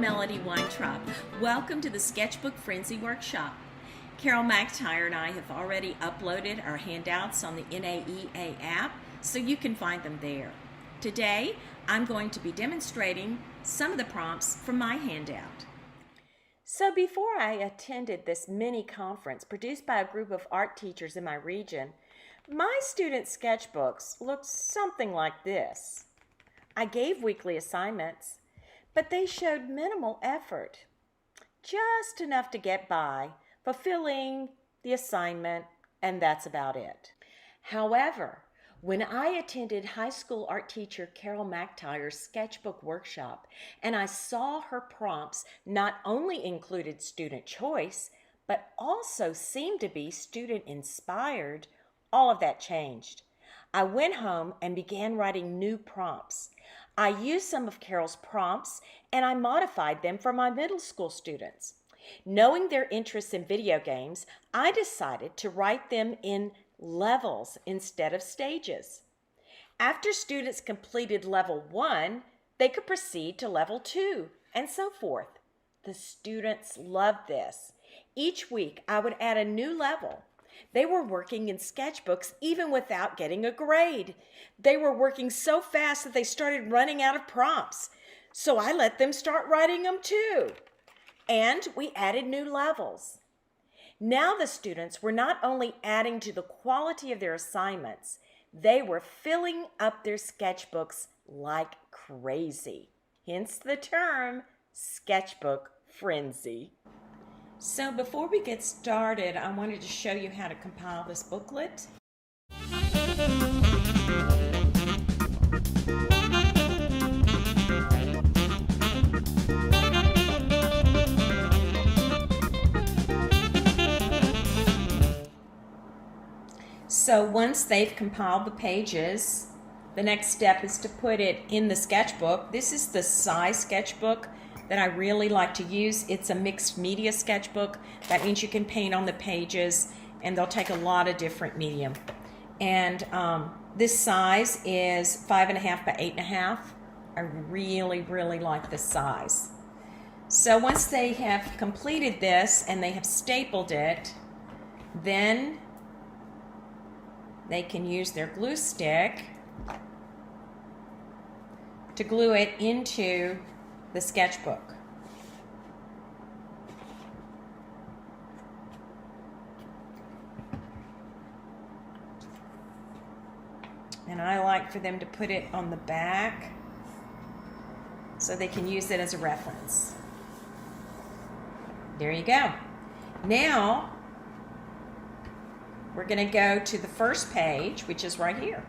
Melody Weintraub. Welcome to the Sketchbook Frenzy Workshop. Carrol, McTyre, and I have already uploaded our handouts on the NAEA app, so you can find them there. Today, I'm going to be demonstrating some of the prompts from my handout. So before I attended this mini conference produced by a group of art teachers in my region, my students' sketchbooks looked something like this. I gave weekly assignments, but they showed minimal effort, just enough to get by, fulfilling the assignment, and that's about it. However, when I attended high school art teacher Carrol McTyre's sketchbook workshop and I saw her prompts not only included student choice, but also seemed to be student inspired, all of that changed. I went home and began writing new prompts. I used some of Carrol's prompts and I modified them for my middle school students. Knowing their interests in video games, I decided to write them in levels instead of stages. After students completed level 1, they could proceed to level 2, and so forth. The students loved this. Each week, I would add a new level. They were working in sketchbooks even without getting a grade. They were working so fast that they started running out of prompts. So I let them start writing them too. And we added new levels. Now the students were not only adding to the quality of their assignments, they were filling up their sketchbooks like crazy. Hence the term Sketchbook Frenzy. So before we get started, I wanted to show you how to compile this booklet. So once they've compiled the pages, the next step is to put it in the sketchbook. This is the size sketchbook that I really like to use. It's a mixed media sketchbook. That means you can paint on the pages and they'll take a lot of different medium. And this size is 5.5 by 8.5. I really like this size. So once they have completed this and they have stapled it, then they can use their glue stick to glue it into the sketchbook. And I like for them to put it on the back so they can use it as a reference. There you go. Now we're going to go to the first page, which is right here.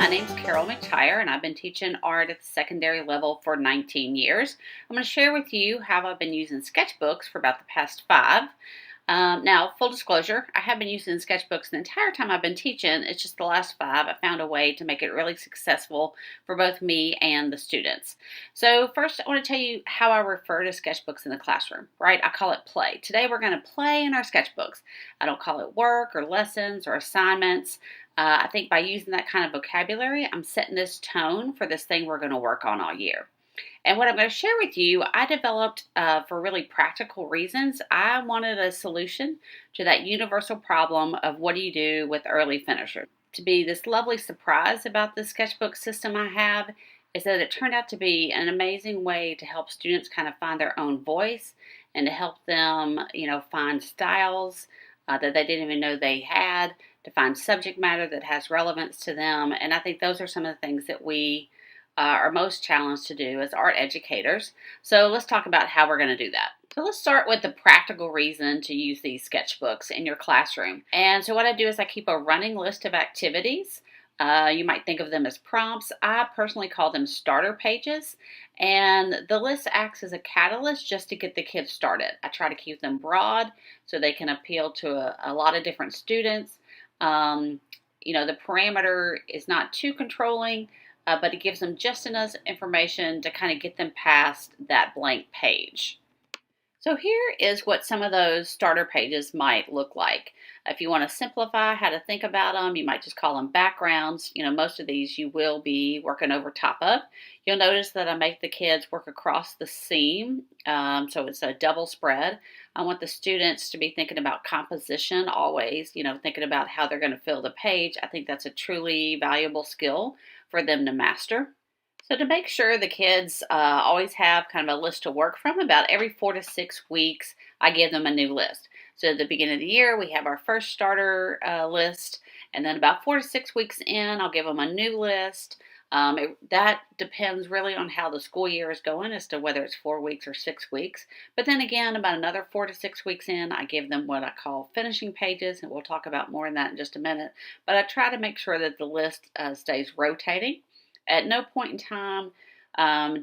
My name's Carrol McTyre, and I've been teaching art at the secondary level for 19 years. I'm going to share with you how I've been using sketchbooks for about the past 5. Now, full disclosure, I have been using sketchbooks the entire time I've been teaching. It's just the last 5 I found a way to make it really successful for both me and the students. So first, I want to tell you how I refer to sketchbooks in the classroom, right? I call it play. Today we're going to play in our sketchbooks. I don't call it work or lessons or assignments. I think by using that kind of vocabulary, I'm setting this tone for this thing we're going to work on all year. And what I'm going to share with you, I developed for really practical reasons. I wanted a solution to that universal problem of what do you do with early finishers. To be this lovely surprise about the sketchbook system I have is that it turned out to be an amazing way to help students kind of find their own voice and to help them, find styles that they didn't even know they had, to find subject matter that has relevance to them. And I think those are some of the things that we are most challenged to do as art educators. So let's talk about how we're going to do that. So let's start with the practical reason to use these sketchbooks in your classroom. And so what I do is I keep a running list of activities. You might think of them as prompts. I personally call them starter pages. And the list acts as a catalyst just to get the kids started. I try to keep them broad so they can appeal to a lot of different students. The parameter is not too controlling, but it gives them just enough information to kind of get them past that blank page. So here is what some of those starter pages might look like. If you want to simplify how to think about them, you might just call them backgrounds. Most of these you will be working over top of. You'll notice that I make the kids work across the seam, so it's a double spread. I want the students to be thinking about composition always, thinking about how they're going to fill the page. I think that's a truly valuable skill for them to master. So to make sure the kids always have kind of a list to work from, about every 4 to 6 weeks, I give them a new list. So at the beginning of the year, we have our first starter list, and then about 4 to 6 weeks in, I'll give them a new list. That depends really on how the school year is going as to whether it's 4 weeks or 6 weeks. But then again, about another 4 to 6 weeks in, I give them what I call finishing pages, and we'll talk about more in that in just a minute. But I try to make sure that the list stays rotating. At no point in time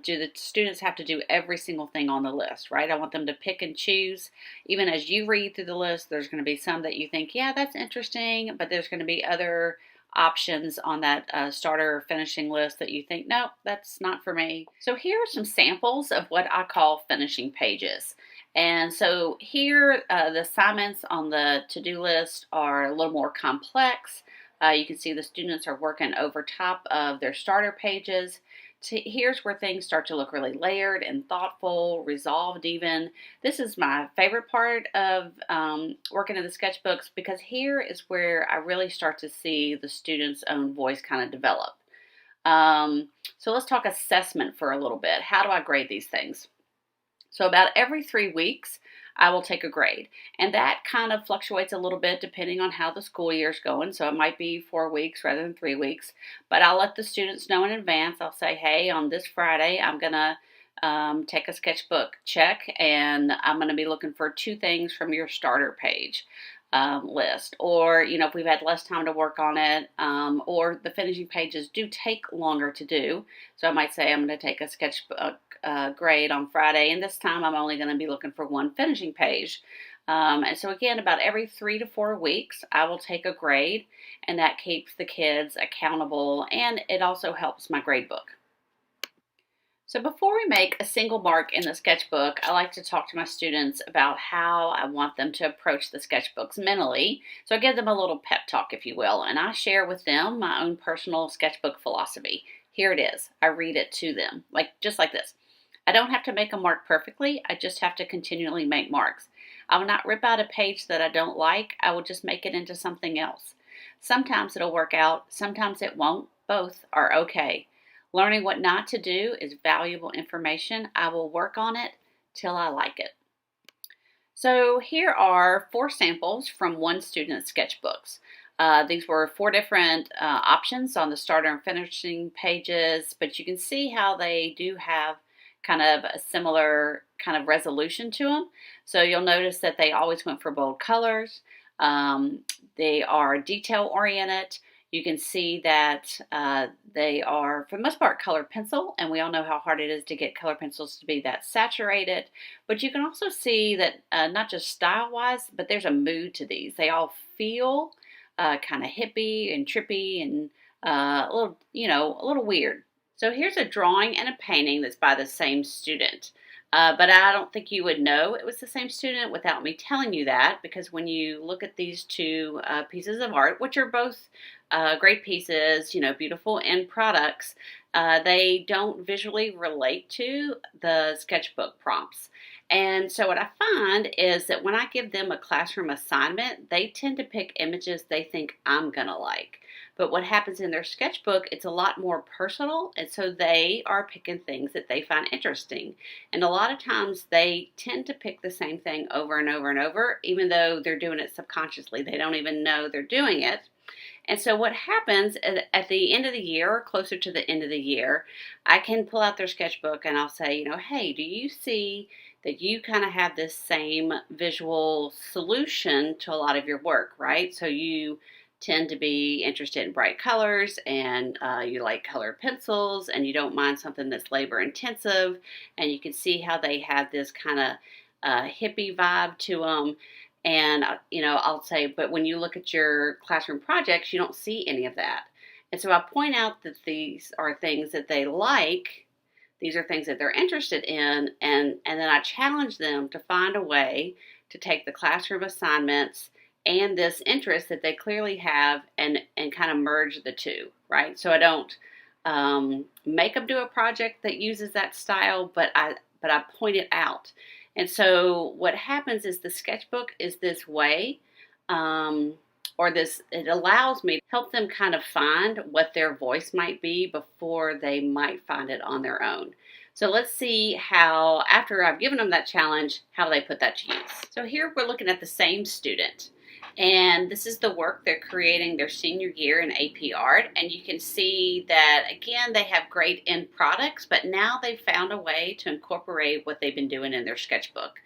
do the students have to do every single thing on the list, right? I want them to pick and choose. Even as you read through the list, there's going to be some that you think, yeah, that's interesting, but there's going to be other options on that starter or finishing list that you think, no, that's not for me. So here are some samples of what I call finishing pages. And so here, the assignments on the to-do list are a little more complex. You can see the students are working over top of their starter pages. Here's where things start to look really layered and thoughtful, resolved even. This is my favorite part of working in the sketchbooks, because here is where I really start to see the students' own voice kind of develop. So let's talk assessment for a little bit. How do I grade these things? So about every 3 weeks, I will take a grade. And that kind of fluctuates a little bit depending on how the school year is going. So it might be 4 weeks rather than 3 weeks. But I'll let the students know in advance. I'll say, hey, on this Friday, I'm going to take a sketchbook check, and I'm going to be looking for 2 things from your starter page list. Or, if we've had less time to work on it, or the finishing pages do take longer to do. So I might say I'm going to take a sketchbook grade on Friday, and this time I'm only going to be looking for 1 finishing page. And so again, about every 3 to 4 weeks, I will take a grade, and that keeps the kids accountable, and it also helps my grade book. So before we make a single mark in the sketchbook, I like to talk to my students about how I want them to approach the sketchbooks mentally. So I give them a little pep talk, if you will, and I share with them my own personal sketchbook philosophy. Here it is. I read it to them, just like this. I don't have to make a mark perfectly. I just have to continually make marks. I will not rip out a page that I don't like. I will just make it into something else. Sometimes it'll work out. Sometimes it won't. Both are okay. Learning what not to do is valuable information. I will work on it till I like it. So here are 4 samples from one student's sketchbooks. These were 4 different options on the starter and finishing pages, but you can see how they do have kind of a similar kind of resolution to them. So you'll notice that they always went for bold colors. They are detail oriented. You can see that they are, for the most part, colored pencil, and we all know how hard it is to get color pencils to be that saturated. But you can also see that not just style-wise, but there's a mood to these. They all feel kind of hippie and trippy and a little, a little weird. So here's a drawing and a painting that's by the same student. But I don't think you would know it was the same student without me telling you that, because when you look at these two pieces of art, which are both great pieces, beautiful end products, they don't visually relate to the sketchbook prompts. And so what I find is that when I give them a classroom assignment, they tend to pick images they think I'm going to like. But what happens in their sketchbook, it's a lot more personal, and so they are picking things that they find interesting. And a lot of times they tend to pick the same thing over and over and over, even though they're doing it subconsciously. They don't even know they're doing it. And so what happens at the end of the year, or closer to the end of the year, I can pull out their sketchbook and I'll say, hey, do you see that you kind of have this same visual solution to a lot of your work, right? So you tend to be interested in bright colors, and you like colored pencils, and you don't mind something that's labor intensive, and you can see how they have this kind of hippie vibe to them. And I'll say, but when you look at your classroom projects, you don't see any of that. And so I point out that these are things that they like, these are things that they're interested in, and then I challenge them to find a way to take the classroom assignments and this interest that they clearly have and kind of merge the two, right? So I don't make them do a project that uses that style, but I point it out. And so what happens is the sketchbook is this way, it allows me to help them kind of find what their voice might be before they might find it on their own. So let's see how, after I've given them that challenge, how they put that to use. So here we're looking at the same student. And this is the work they're creating their senior year in AP Art. And you can see that, again, they have great end products, but now they've found a way to incorporate what they've been doing in their sketchbook.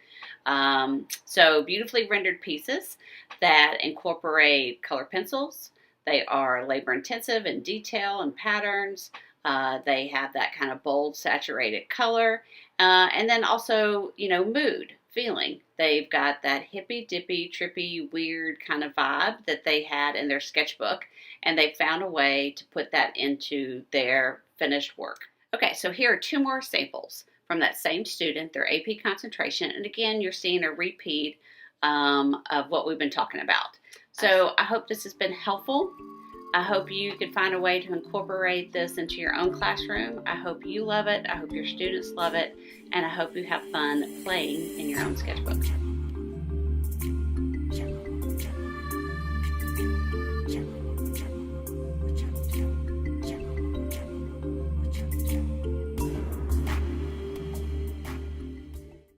So beautifully rendered pieces that incorporate color pencils. They are labor intensive in detail and patterns. They have that kind of bold, saturated color. And then also, mood. Feeling. They've got that hippy dippy, trippy, weird kind of vibe that they had in their sketchbook, and they found a way to put that into their finished work. Okay, so here are two more samples from that same student, their AP concentration, and again, you're seeing a repeat of what we've been talking about. So I hope this has been helpful. I hope you can find a way to incorporate this into your own classroom. I hope you love it. I hope your students love it. And I hope you have fun playing in your own sketchbook.